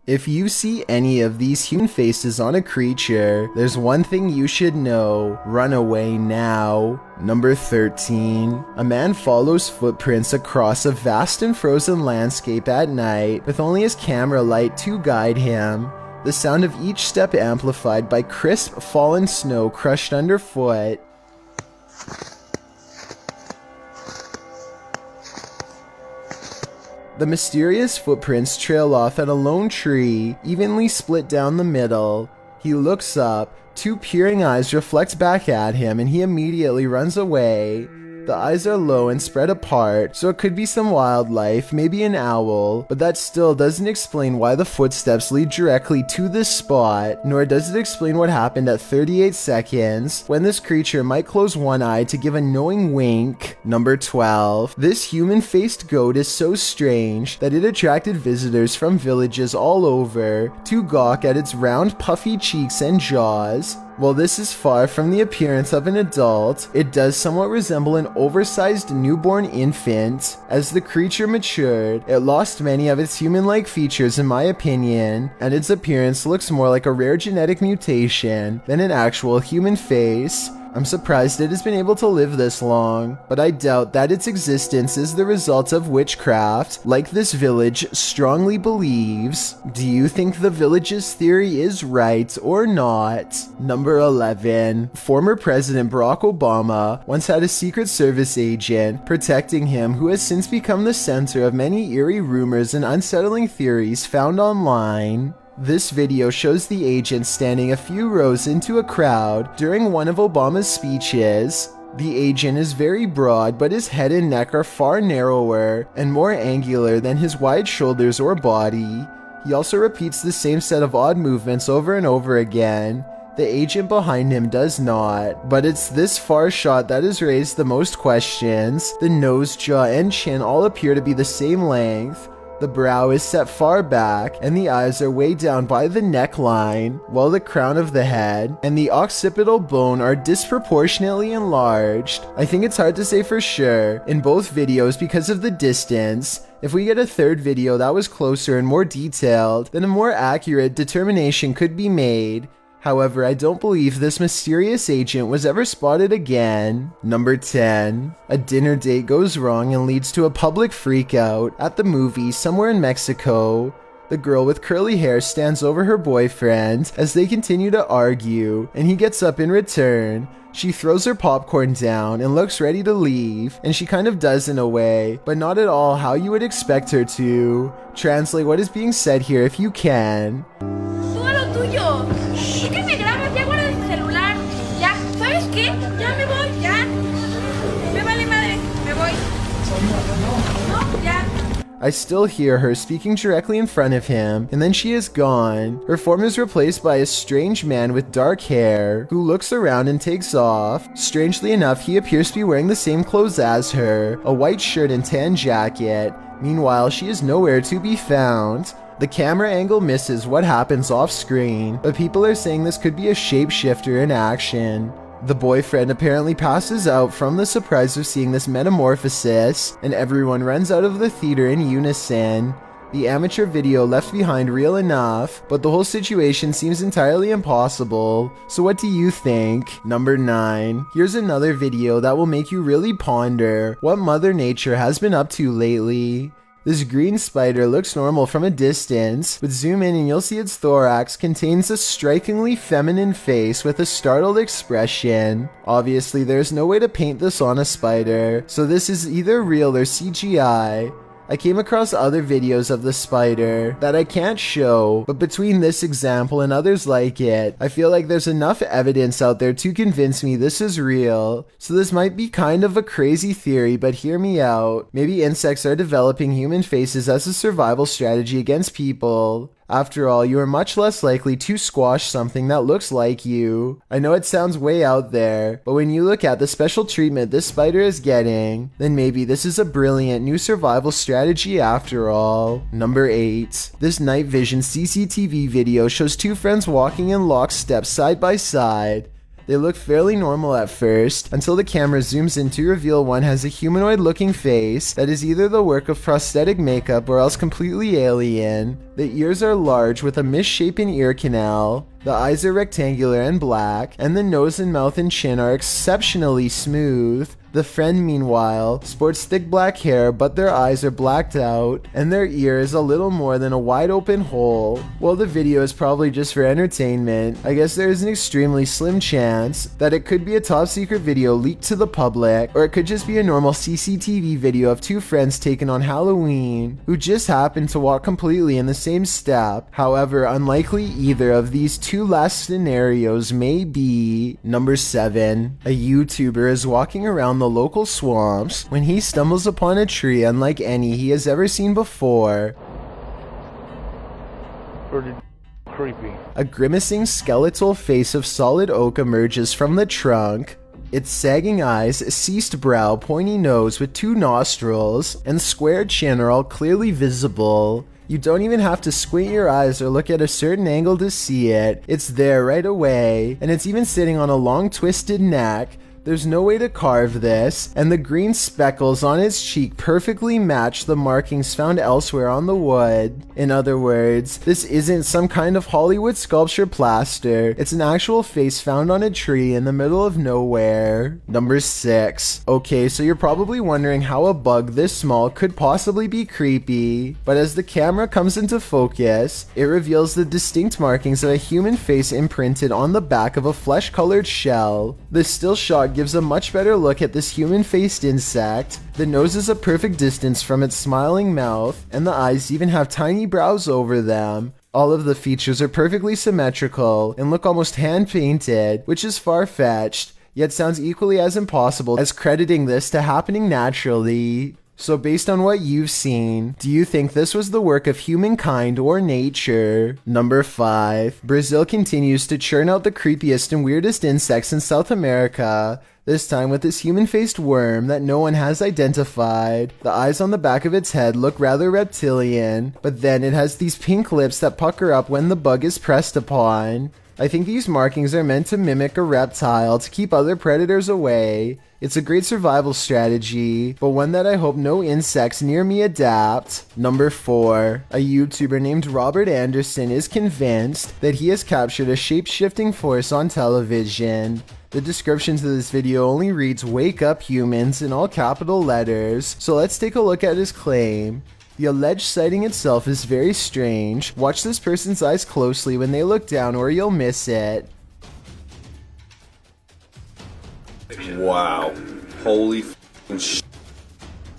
If you see any of these human faces on a creature, there's one thing you should know: run away now. Number 13. A man follows footprints across a vast and frozen landscape at night with only his camera light to guide him. The sound of each step amplified by crisp fallen snow crushed underfoot. The mysterious footprints trail off at a lone tree, evenly split down the middle. He looks up, two peering eyes reflect back at him, and he immediately runs away. The eyes are low and spread apart, so it could be some wildlife, maybe an owl, but that still doesn't explain why the footsteps lead directly to this spot, nor does it explain what happened at 38 seconds, when this creature might close one eye to give a knowing wink. Number 12. This human-faced goat is so strange that it attracted visitors from villages all over to gawk at its round, puffy cheeks and jaws. While this is far from the appearance of an adult, it does somewhat resemble an oversized newborn infant. As the creature matured, it lost many of its human-like features in my opinion, and its appearance looks more like a rare genetic mutation than an actual human face. I'm surprised it has been able to live this long, but I doubt that its existence is the result of witchcraft, like this village strongly believes. Do you think the village's theory is right or not? Number 11. Former President Barack Obama once had a Secret Service agent protecting him who has since become the center of many eerie rumors and unsettling theories found online. This video shows the agent standing a few rows into a crowd during one of Obama's speeches. The agent is very broad, but his head and neck are far narrower and more angular than his wide shoulders or body. He also repeats the same set of odd movements over and over again. The agent behind him does not, but it's this far shot that has raised the most questions. The nose, jaw, and chin all appear to be the same length. The brow is set far back, and the eyes are way down by the neckline, while the crown of the head and the occipital bone are disproportionately enlarged. I think it's hard to say for sure in both videos because of the distance. If we get a third video that was closer and more detailed, then a more accurate determination could be made. However, I don't believe this mysterious agent was ever spotted again. Number 10. A dinner date goes wrong and leads to a public freakout at the movie somewhere in Mexico. The girl with curly hair stands over her boyfriend as they continue to argue, and he gets up in return. She throws her popcorn down and looks ready to leave, and she kind of does in a way, but not at all how you would expect her to. Translate what is being said here if you can. Tú a lo tuyo. ¿Por qué me grabas? Ya guarda el celular. Ya, ¿sabes qué? Ya me voy, ya. Me vale madre, me voy. No, ya. I still hear her speaking directly in front of him, and then she is gone. Her form is replaced by a strange man with dark hair, who looks around and takes off. Strangely enough, he appears to be wearing the same clothes as her, a white shirt and tan jacket. Meanwhile, she is nowhere to be found. The camera angle misses what happens off screen, but people are saying this could be a shapeshifter in action. The boyfriend apparently passes out from the surprise of seeing this metamorphosis, and everyone runs out of the theater in unison. The amateur video left behind real enough, but the whole situation seems entirely impossible. So what do you think? Number 9. Here's another video that will make you really ponder what Mother Nature has been up to lately. This green spider looks normal from a distance, but zoom in and you'll see its thorax contains a strikingly feminine face with a startled expression. Obviously, there's no way to paint this on a spider, so this is either real or CGI. I came across other videos of the spider that I can't show, but between this example and others like it, I feel like there's enough evidence out there to convince me this is real. So this might be kind of a crazy theory, but hear me out. Maybe insects are developing human faces as a survival strategy against people. After all, you are much less likely to squash something that looks like you. I know it sounds way out there, but when you look at the special treatment this spider is getting, then maybe this is a brilliant new survival strategy after all. Number 8. This night vision CCTV video shows two friends walking in lockstep side by side. They look fairly normal at first, until the camera zooms in to reveal one has a humanoid-looking face that is either the work of prosthetic makeup or else completely alien. The ears are large with a misshapen ear canal. The eyes are rectangular and black, and the nose and mouth and chin are exceptionally smooth. The friend, meanwhile, sports thick black hair, but their eyes are blacked out, and their ear is a little more than a wide open hole. While the video is probably just for entertainment, I guess there is an extremely slim chance that it could be a top secret video leaked to the public, or it could just be a normal CCTV video of two friends taken on Halloween who just happened to walk completely in the same step. However, unlikely either of these two last scenarios may be. Number 7. A YouTuber is walking around the local swamps when he stumbles upon a tree unlike any he has ever seen before. Pretty creepy. A grimacing skeletal face of solid oak emerges from the trunk. Its sagging eyes, ceased brow, pointy nose with 2 nostrils, and squared chin are all clearly visible. You don't even have to squint your eyes or look at a certain angle to see it. It's there right away, and it's even sitting on a long twisted neck. There's no way to carve this, and the green speckles on its cheek perfectly match the markings found elsewhere on the wood. In other words, this isn't some kind of Hollywood sculpture plaster. It's an actual face found on a tree in the middle of nowhere. Number 6. Okay, so you're probably wondering how a bug this small could possibly be creepy, but as the camera comes into focus, it reveals the distinct markings of a human face imprinted on the back of a flesh-colored shell. This still shot gives a much better look at this human-faced insect. The nose is a perfect distance from its smiling mouth, and the eyes even have tiny brows over them. All of the features are perfectly symmetrical and look almost hand-painted, which is far-fetched, yet sounds equally as impossible as crediting this to happening naturally. So based on what you've seen, do you think this was the work of humankind or nature? Number 5. Brazil continues to churn out the creepiest and weirdest insects in South America, this time with this human-faced worm that no one has identified. The eyes on the back of its head look rather reptilian, but then it has these pink lips that pucker up when the bug is pressed upon. I think these markings are meant to mimic a reptile to keep other predators away. It's a great survival strategy, but one that I hope no insects near me adapt. Number 4. A YouTuber named Robert Anderson is convinced that he has captured a shape-shifting force on television. The description to this video only reads "Wake up humans" in all capital letters, so let's take a look at his claim. The alleged sighting itself is very strange. Watch this person's eyes closely when they look down or you'll miss it. Wow. Holy f***ing shit.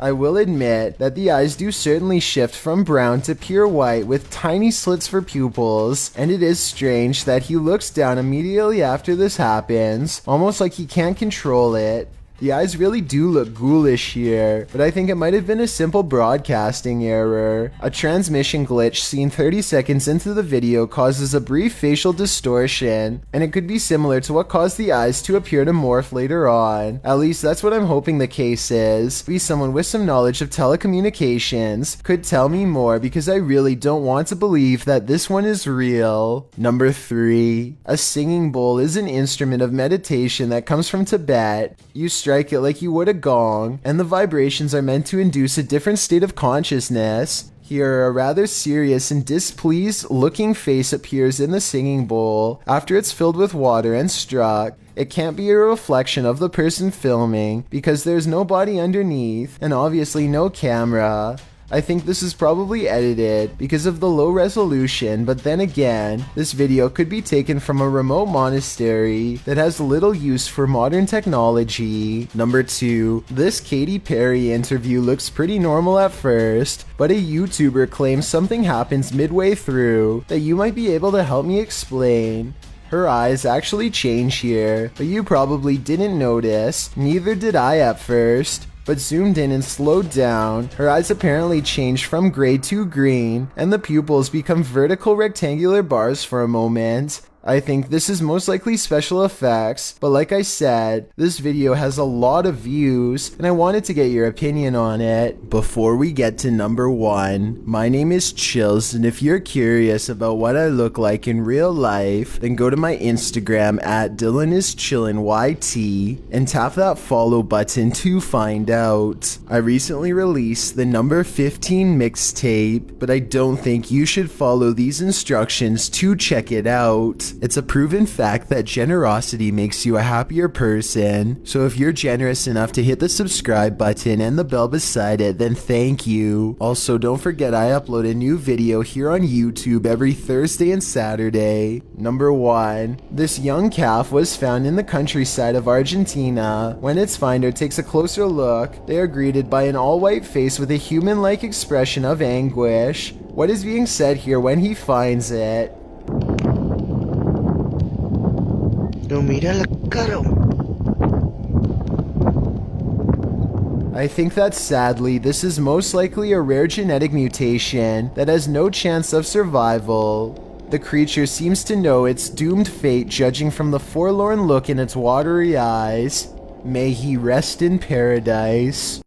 I will admit that the eyes do certainly shift from brown to pure white with tiny slits for pupils, and it is strange that he looks down immediately after this happens, almost like he can't control it. The eyes really do look ghoulish here, but I think it might have been a simple broadcasting error. A transmission glitch seen 30 seconds into the video causes a brief facial distortion, and it could be similar to what caused the eyes to appear to morph later on. At least that's what I'm hoping the case is. Be someone with some knowledge of telecommunications could tell me more, because I really don't want to believe that this one is real. Number 3. A singing bowl is an instrument of meditation that comes from Tibet. You strike it like you would a gong, and the vibrations are meant to induce a different state of consciousness. Here, a rather serious and displeased looking face appears in the singing bowl after it's filled with water and struck. It can't be a reflection of the person filming because there's no body underneath and obviously no camera. I think this is probably edited because of the low resolution, but then again, this video could be taken from a remote monastery that has little use for modern technology. Number 2. This Katy Perry interview looks pretty normal at first, but a YouTuber claims something happens midway through that you might be able to help me explain. Her eyes actually change here, but you probably didn't notice, neither did I at first. But zoomed in and slowed down, her eyes apparently change from gray to green, and the pupils become vertical rectangular bars for a moment. I think this is most likely special effects, but like I said, this video has a lot of views and I wanted to get your opinion on it. Before we get to number 1, my name is Chills, and if you're curious about what I look like in real life, then go to my Instagram at DylanIsChillinYT and tap that follow button to find out. I recently released the number 15 mixtape, but I don't think you should follow these instructions to check it out. It's a proven fact that generosity makes you a happier person, so if you're generous enough to hit the subscribe button and the bell beside it, then thank you. Also, don't forget I upload a new video here on YouTube every Thursday and Saturday. Number 1. This young calf was found in the countryside of Argentina. When its finder takes a closer look, they are greeted by an all-white face with a human-like expression of anguish. What is being said here when he finds it? No, mira la cara. I think that sadly, this is most likely a rare genetic mutation that has no chance of survival. The creature seems to know its doomed fate judging from the forlorn look in its watery eyes. May he rest in paradise.